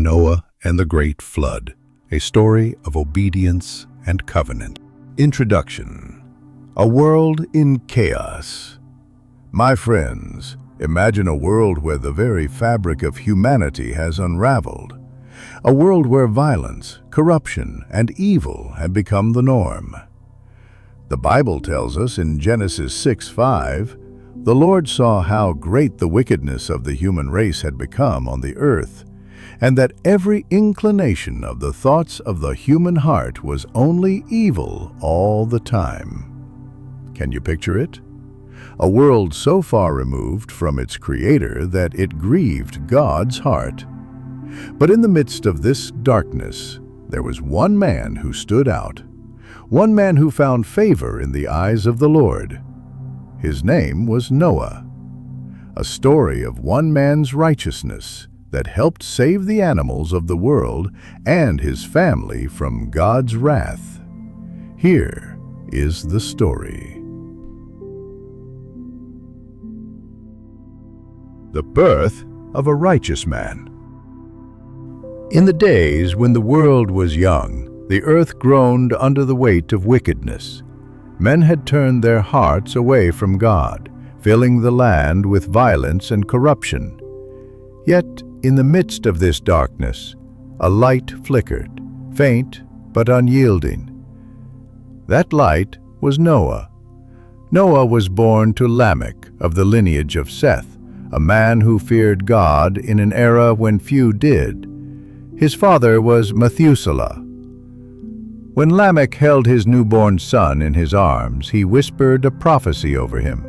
Noah and the Great Flood, a story of obedience and covenant. Introduction. A world in chaos. My friends, imagine a world where the very fabric of humanity has unraveled. A world where violence, corruption, and evil have become the norm. The Bible tells us in Genesis 6:5, the Lord saw how great the wickedness of the human race had become on the earth, and that every inclination of the thoughts of the human heart was only evil all the time. Can you picture it? A world so far removed from its Creator that it grieved God's heart. But in the midst of this darkness, there was one man who stood out, one man who found favor in the eyes of the Lord. His name was Noah, a story of one man's righteousness that helped save the animals of the world and his family from God's wrath. Here is the story. The birth of a righteous man. In the days when the world was young, the earth groaned under the weight of wickedness. Men had turned their hearts away from God, filling the land with violence and corruption. Yet, in the midst of this darkness, a light flickered, faint but unyielding. That light was Noah. Noah was born to Lamech of the lineage of Seth, a man who feared God in an era when few did. His father was Methuselah. When Lamech held his newborn son in his arms, he whispered a prophecy over him.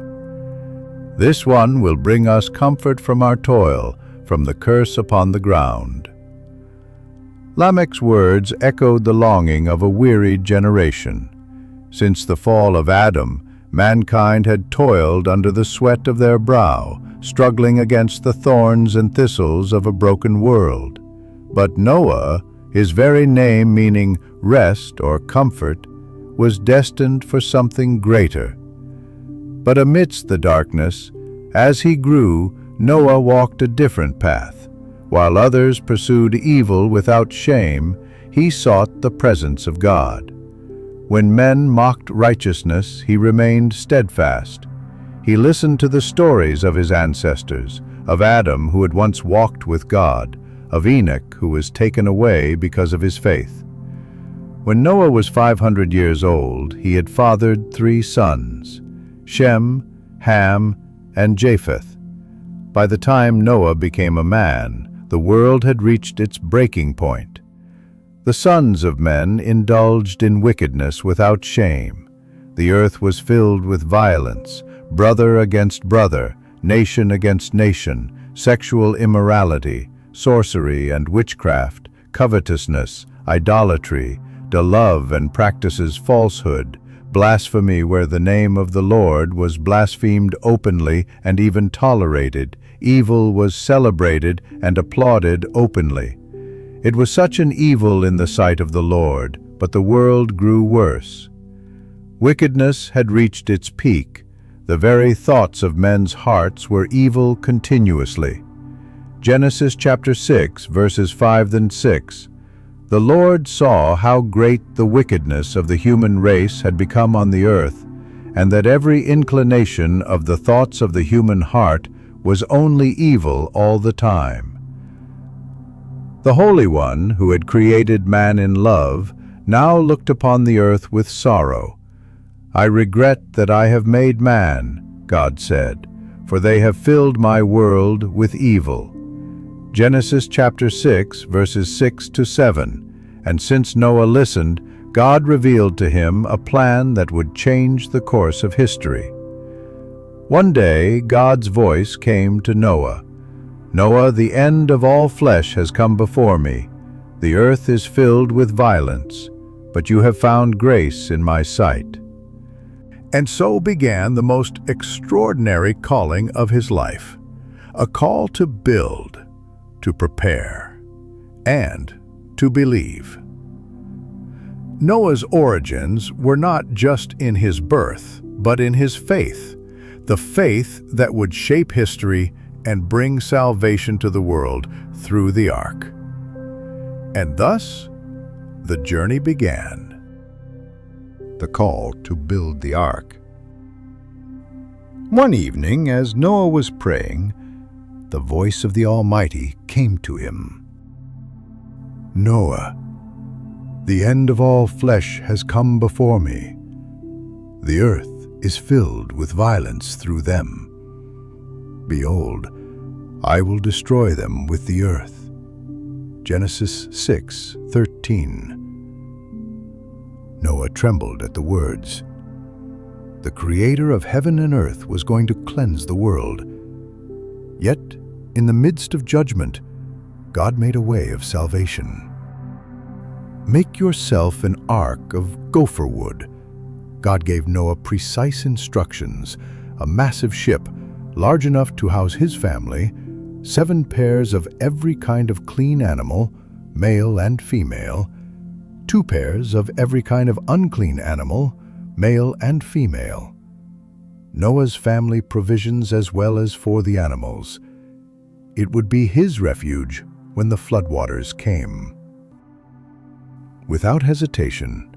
"This one will bring us comfort from our toil, from the curse upon the ground." Lamech's words echoed the longing of a wearied generation. Since the fall of Adam, mankind had toiled under the sweat of their brow, struggling against the thorns and thistles of a broken world. But Noah, his very name meaning rest or comfort, was destined for something greater. But amidst the darkness, as he grew, Noah walked a different path. While others pursued evil without shame, he sought the presence of God. When men mocked righteousness, he remained steadfast. He listened to the stories of his ancestors, of Adam who had once walked with God, of Enoch who was taken away because of his faith. When Noah was 500 years old, he had fathered 3 sons, Shem, Ham, and Japheth. By the time Noah became a man, the world had reached its breaking point. The sons of men indulged in wickedness without shame. The earth was filled with violence, brother against brother, nation against nation, sexual immorality, sorcery and witchcraft, covetousness, idolatry, love and practices falsehood, blasphemy where the name of the Lord was blasphemed openly and even tolerated, evil was celebrated and applauded openly. It was such an evil in the sight of the Lord, but the world grew worse. Wickedness had reached its peak. The very thoughts of men's hearts were evil continuously. Genesis chapter 6, verses 5 and 6. The Lord saw how great the wickedness of the human race had become on the earth, and that every inclination of the thoughts of the human heart was only evil all the time. The Holy One, who had created man in love, now looked upon the earth with sorrow. "I regret that I have made man," God said, "for they have filled my world with evil." Genesis chapter 6, verses 6 to 7. And since Noah listened, God revealed to him a plan that would change the course of history. One day, God's voice came to Noah. "Noah, the end of all flesh has come before me. The earth is filled with violence, but you have found grace in my sight." And so began the most extraordinary calling of his life, a call to build, to prepare, and to believe. Noah's origins were not just in his birth, but in his faith, the faith that would shape history and bring salvation to the world through the ark. And thus, the journey began. The call to build the ark. One evening, as Noah was praying, the voice of the Almighty came to him. Noah, the end of all flesh has come before me. The earth is filled with violence through them. Behold, I will destroy them with the earth. Genesis 6:13. Noah trembled at the words. The Creator of heaven and earth was going to cleanse the world. Yet, in the midst of judgment, God made a way of salvation. Make yourself an ark of gopher wood. God gave Noah precise instructions, a massive ship, large enough to house his family, 7 pairs of every kind of clean animal, male and female, 2 pairs of every kind of unclean animal, male and female. Noah's family provisions as well as for the animals. It would be his refuge when the floodwaters came. Without hesitation,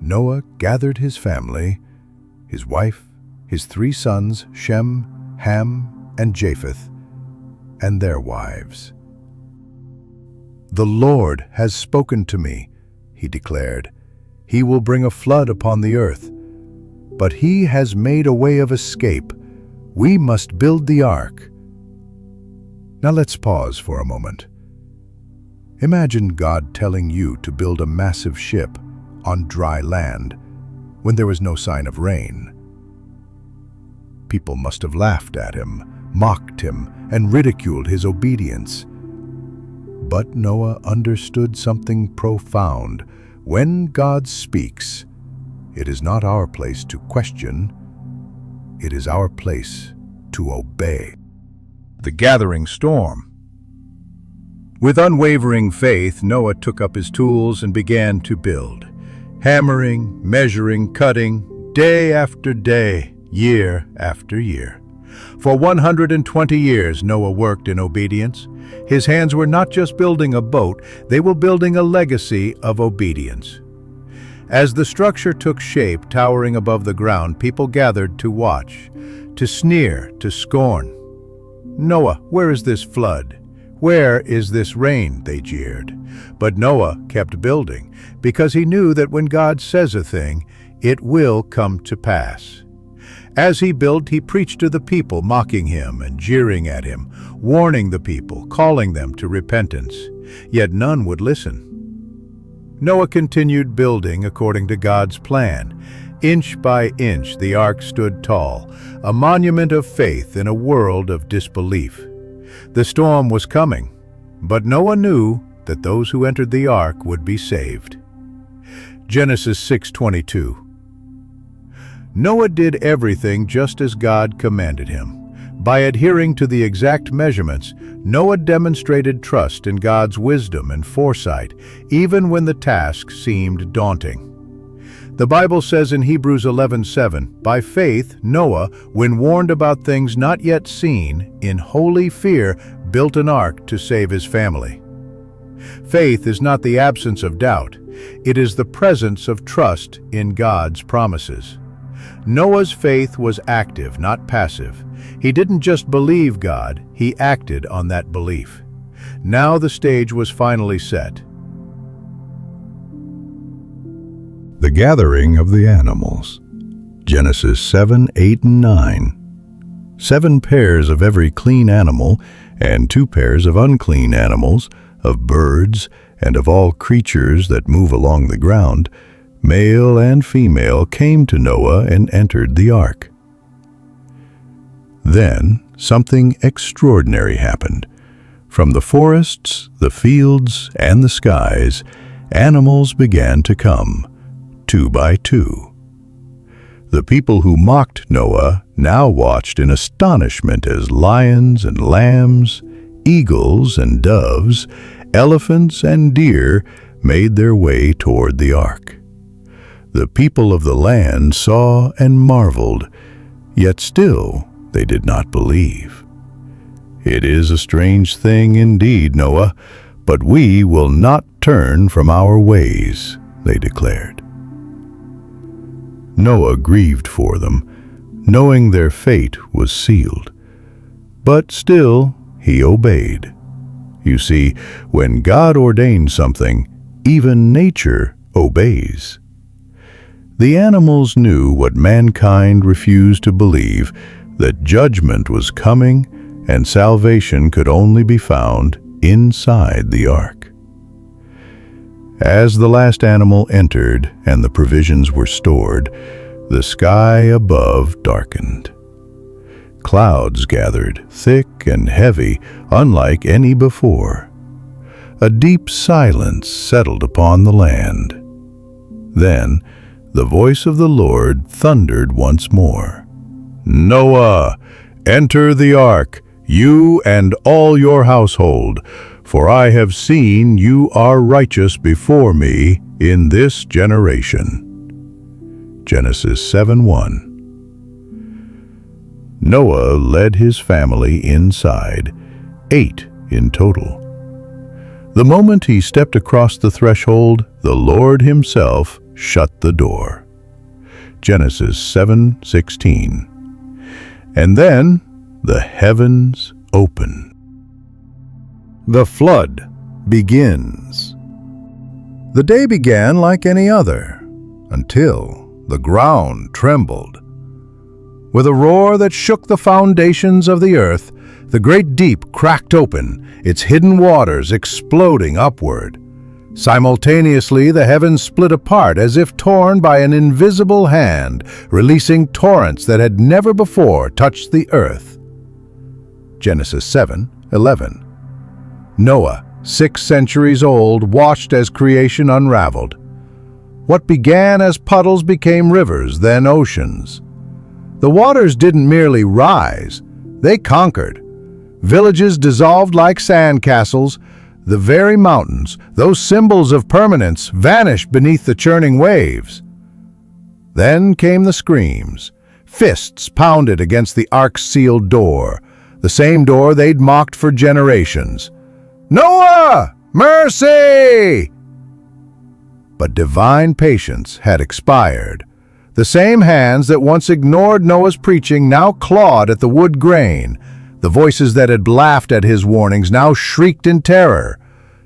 Noah gathered his family, his wife, his 3 sons, Shem, Ham, and Japheth, and their wives. The Lord has spoken to me, he declared. He will bring a flood upon the earth. But he has made a way of escape. We must build the ark. Now let's pause for a moment. Imagine God telling you to build a massive ship on dry land when there was no sign of rain. People must have laughed at him, mocked him, and ridiculed his obedience. But Noah understood something profound. When God speaks, it is not our place to question. It is our place to obey. The gathering storm. With unwavering faith, Noah took up his tools and began to build. Hammering, measuring, cutting, day after day, year after year. For 120 years, Noah worked in obedience. His hands were not just building a boat, they were building a legacy of obedience. As the structure took shape, towering above the ground, people gathered to watch, to sneer, to scorn. Noah, where is this flood? Where is this rain? They jeered. But Noah kept building, because he knew that when God says a thing, it will come to pass. As he built, he preached to the people, mocking him and jeering at him, warning the people, calling them to repentance. Yet none would listen. Noah continued building according to God's plan. Inch by inch, the ark stood tall, a monument of faith in a world of disbelief. The storm was coming, but Noah knew that those who entered the ark would be saved. Genesis 6:22. Noah did everything just as God commanded him. By adhering to the exact measurements, Noah demonstrated trust in God's wisdom and foresight, even when the task seemed daunting. The Bible says in Hebrews 11:7, by faith, Noah, when warned about things not yet seen, in holy fear, built an ark to save his family. Faith is not the absence of doubt. It is the presence of trust in God's promises. Noah's faith was active, not passive. He didn't just believe God, he acted on that belief. Now the stage was finally set. The gathering of the animals. Genesis 7, 8, and 9. 7 pairs of every clean animal, and 2 pairs of unclean animals, of birds, and of all creatures that move along the ground, male and female, came to Noah and entered the ark. Then something extraordinary happened. From the forests, the fields, and the skies, animals began to come, 2 by 2. The people who mocked Noah now watched in astonishment as lions and lambs, eagles and doves, elephants and deer made their way toward the ark. The people of the land saw and marveled, yet still they did not believe. It is a strange thing indeed, Noah, "But we will not turn from our ways," they declared. Noah grieved for them, knowing their fate was sealed. But still, he obeyed. You see, when God ordains something, even nature obeys. The animals knew what mankind refused to believe, that judgment was coming and salvation could only be found inside the ark. As the last animal entered and the provisions were stored, the sky above darkened. Clouds gathered, thick and heavy, unlike any before. A deep silence settled upon the land. Then the voice of the Lord thundered once more. "Noah, enter the ark, you and all your household, for I have seen you are righteous before me in this generation." Genesis 7:1. Noah led his family inside, 8 in total. The moment he stepped across the threshold, the Lord himself shut the door. Genesis 7:16. And then the heavens open. The flood begins. The day began like any other, until the ground trembled. With a roar that shook the foundations of the earth, the great deep cracked open, its hidden waters exploding upward. Simultaneously, the heavens split apart as if torn by an invisible hand, releasing torrents that had never before touched the earth. Genesis 7:11. Noah, 6 centuries old, watched as creation unraveled. What began as puddles became rivers, then oceans. The waters didn't merely rise, they conquered. Villages dissolved like sandcastles. The very mountains, those symbols of permanence, vanished beneath the churning waves. Then came the screams. Fists pounded against the ark's sealed door, the same door they'd mocked for generations. "Noah! Mercy!" But divine patience had expired. The same hands that once ignored Noah's preaching now clawed at the wood grain. The voices that had laughed at his warnings now shrieked in terror.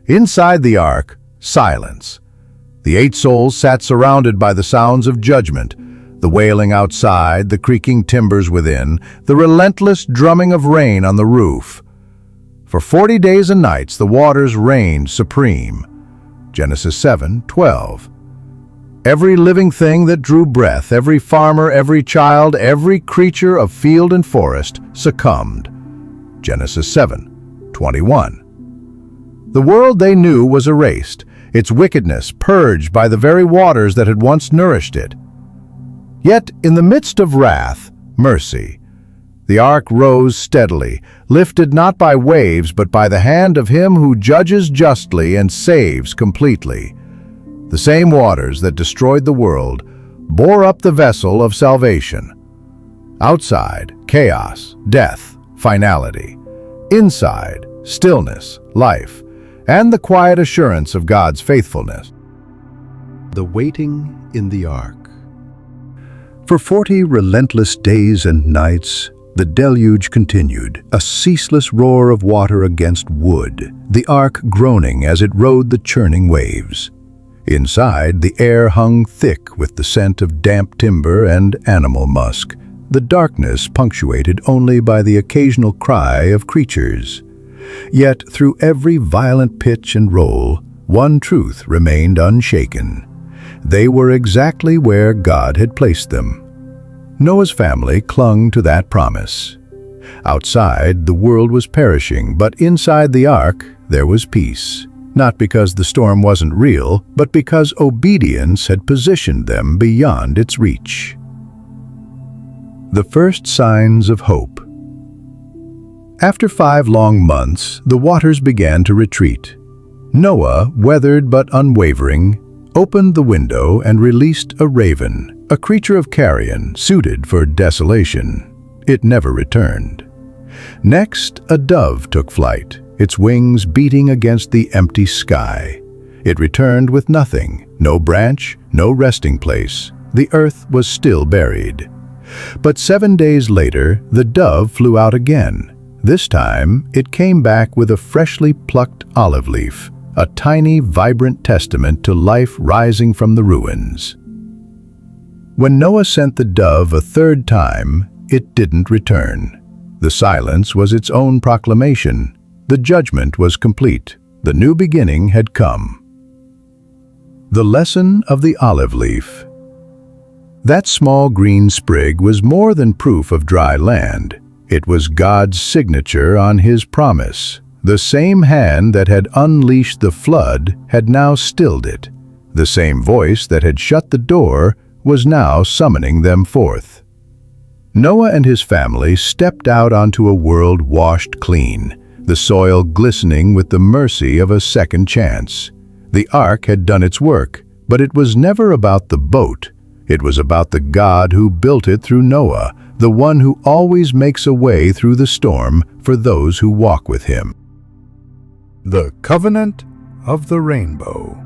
Inside the ark, silence. The 8 souls sat surrounded by the sounds of judgment, the wailing outside, the creaking timbers within, the relentless drumming of rain on the roof. For 40 days and nights the waters reigned supreme. Genesis 7:12. Every living thing that drew breath, every farmer, every child, every creature of field and forest succumbed. Genesis 7:21. The world they knew was erased, its wickedness purged by the very waters that had once nourished it. Yet, in the midst of wrath, mercy. The ark rose steadily, lifted not by waves but by the hand of him who judges justly and saves completely. The same waters that destroyed the world bore up the vessel of salvation. Outside, chaos, death, finality. Inside, stillness, life, and the quiet assurance of God's faithfulness. The waiting in the ark. For 40 relentless days and nights, the deluge continued, a ceaseless roar of water against wood, the ark groaning as it rode the churning waves. Inside, the air hung thick with the scent of damp timber and animal musk, the darkness punctuated only by the occasional cry of creatures. Yet, through every violent pitch and roll, one truth remained unshaken. They were exactly where God had placed them. Noah's family clung to that promise. Outside, the world was perishing, but inside the ark, there was peace. Not because the storm wasn't real, but because obedience had positioned them beyond its reach. The first signs of hope. After 5 long months, the waters began to retreat. Noah, weathered but unwavering, opened the window and released a raven, a creature of carrion suited for desolation. It never returned. Next, a dove took flight, its wings beating against the empty sky. It returned with nothing, no branch, no resting place. The earth was still buried. But 7 days later, the dove flew out again. This time, it came back with a freshly plucked olive leaf, a tiny, vibrant testament to life rising from the ruins. When Noah sent the dove a third time, it didn't return. The silence was its own proclamation. The judgment was complete. The new beginning had come. The lesson of the olive leaf. That small green sprig was more than proof of dry land. It was God's signature on His promise. The same hand that had unleashed the flood had now stilled it. The same voice that had shut the door was now summoning them forth. Noah and his family stepped out onto a world washed clean, the soil glistening with the mercy of a second chance. The ark had done its work, but it was never about the boat. It was about the God who built it through Noah, the one who always makes a way through the storm for those who walk with Him. The Covenant of the Rainbow.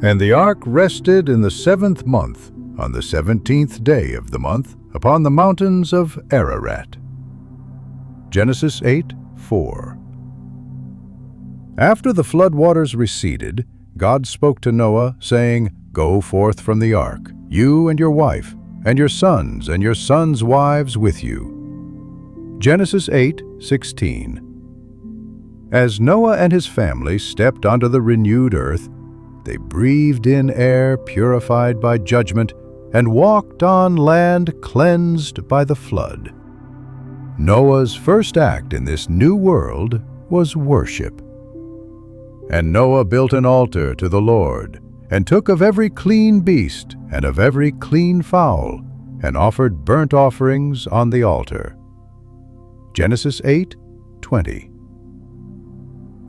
And the ark rested in the 7th month, on the 17th day of the month, upon the mountains of Ararat. Genesis 8:4. After the flood waters receded, God spoke to Noah, saying, "Go forth from the ark, you and your wife, and your sons and your sons' wives with you." Genesis 8:16. As Noah and his family stepped onto the renewed earth, they breathed in air purified by judgment and walked on land cleansed by the flood. Noah's first act in this new world was worship. And Noah built an altar to the Lord, and took of every clean beast and of every clean fowl, and offered burnt offerings on the altar. Genesis 8:20.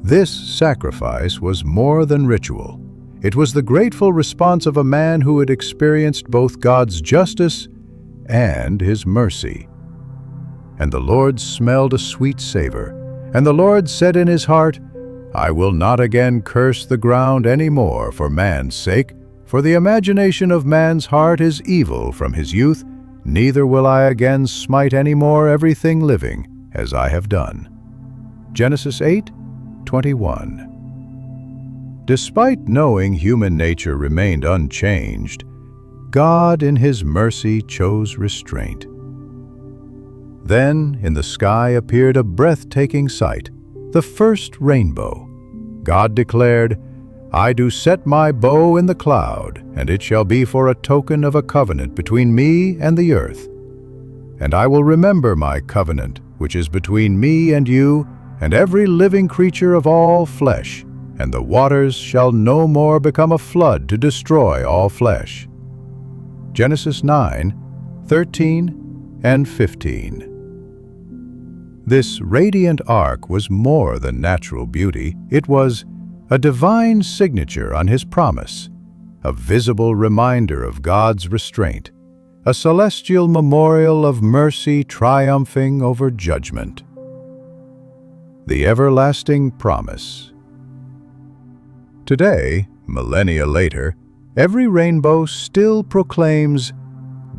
This sacrifice was more than ritual. It was the grateful response of a man who had experienced both God's justice and His mercy. And the Lord smelled a sweet savor, and the Lord said in His heart, "I will not again curse the ground any more for man's sake, for the imagination of man's heart is evil from his youth, neither will I again smite any more everything living, as I have done." Genesis 8:21. Despite knowing human nature remained unchanged, God in His mercy chose restraint. Then in the sky appeared a breathtaking sight, the first rainbow. God declared, "I do set my bow in the cloud, and it shall be for a token of a covenant between me and the earth. And I will remember my covenant, which is between me and you, and every living creature of all flesh, and the waters shall no more become a flood to destroy all flesh." Genesis 9:13 and 15. This radiant ark was more than natural beauty. It was a divine signature on His promise, a visible reminder of God's restraint, a celestial memorial of mercy triumphing over judgment. The everlasting promise. Today, millennia later, every rainbow still proclaims,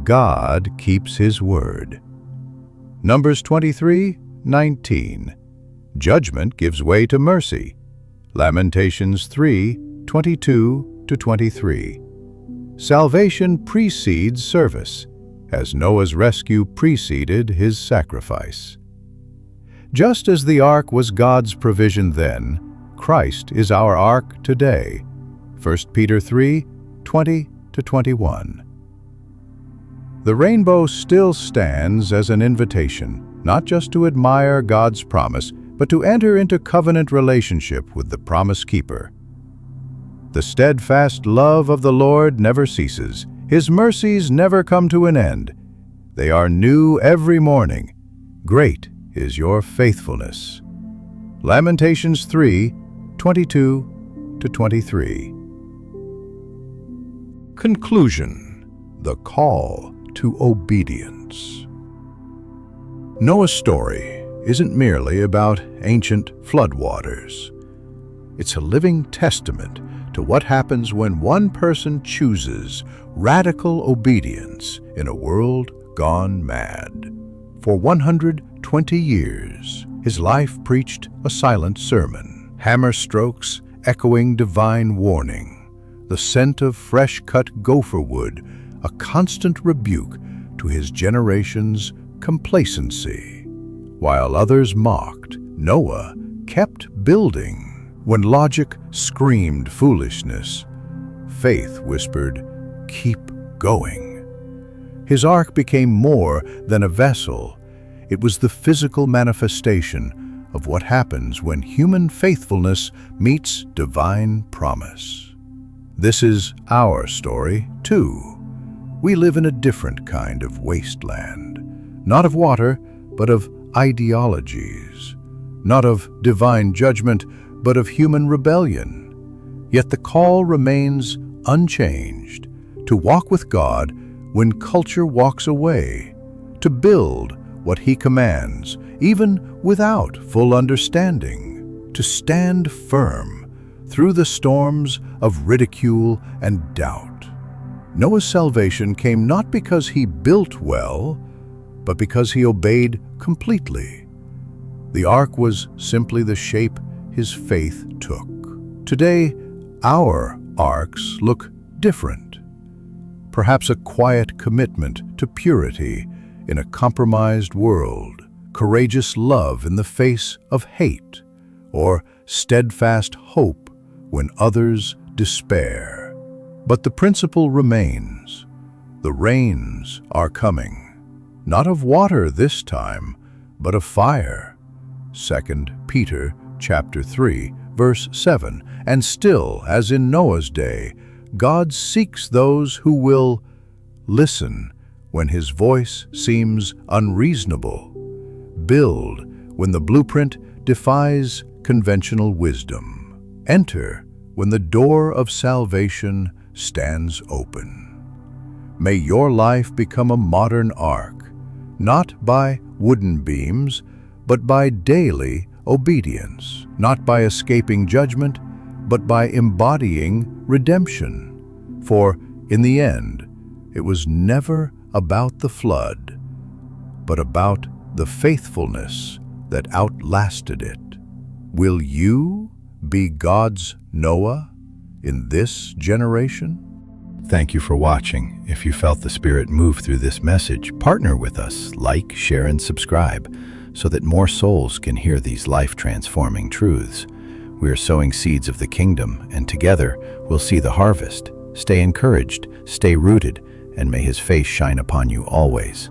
God keeps His word. Numbers 23:19. Judgment gives way to mercy. Lamentations 3:22-23. Salvation precedes service, as Noah's rescue preceded his sacrifice. Just as the ark was God's provision then, Christ is our ark today. 1 Peter 3:20-21. The rainbow still stands as an invitation, not just to admire God's promise, but to enter into covenant relationship with the promise keeper. The steadfast love of the Lord never ceases. His mercies never come to an end. They are new every morning. Great is your faithfulness. Lamentations 3:22-23. Conclusion. The call to obedience. Noah's story isn't merely about ancient floodwaters. It's a living testament to what happens when one person chooses radical obedience in a world gone mad. For 120 years, his life preached a silent sermon, hammer strokes echoing divine warning, the scent of fresh-cut gopher wood, a constant rebuke to his generation's complacency. While others mocked, Noah kept building. When logic screamed foolishness, faith whispered, "Keep going." His ark became more than a vessel. It was the physical manifestation of what happens when human faithfulness meets divine promise. This is our story, too. We live in a different kind of wasteland, not of water, but of ideologies, not of divine judgment, but of human rebellion. Yet the call remains unchanged, to walk with God when culture walks away, to build what He commands, even without full understanding, to stand firm through the storms of ridicule and doubt. Noah's salvation came not because he built well, but because he obeyed completely. The ark was simply the shape his faith took. Today, our arks look different. Perhaps a quiet commitment to purity in a compromised world, courageous love in the face of hate, or steadfast hope when others despair. But the principle remains. The rains are coming, not of water this time, but of fire. 2 Peter Chapter 3, verse 7, and still, as in Noah's day, God seeks those who will listen when His voice seems unreasonable, build when the blueprint defies conventional wisdom, enter when the door of salvation stands open. May your life become a modern ark, not by wooden beams, but by daily obedience, not by escaping judgment, but by embodying redemption. For, in the end, it was never about the flood, but about the faithfulness that outlasted it. Will you be God's Noah in this generation? Thank you for watching. If you felt the Spirit move through this message, partner with us, like, share, and subscribe, so that more souls can hear these life-transforming truths. We are sowing seeds of the kingdom, and together we'll see the harvest. Stay encouraged, stay rooted, and may His face shine upon you always.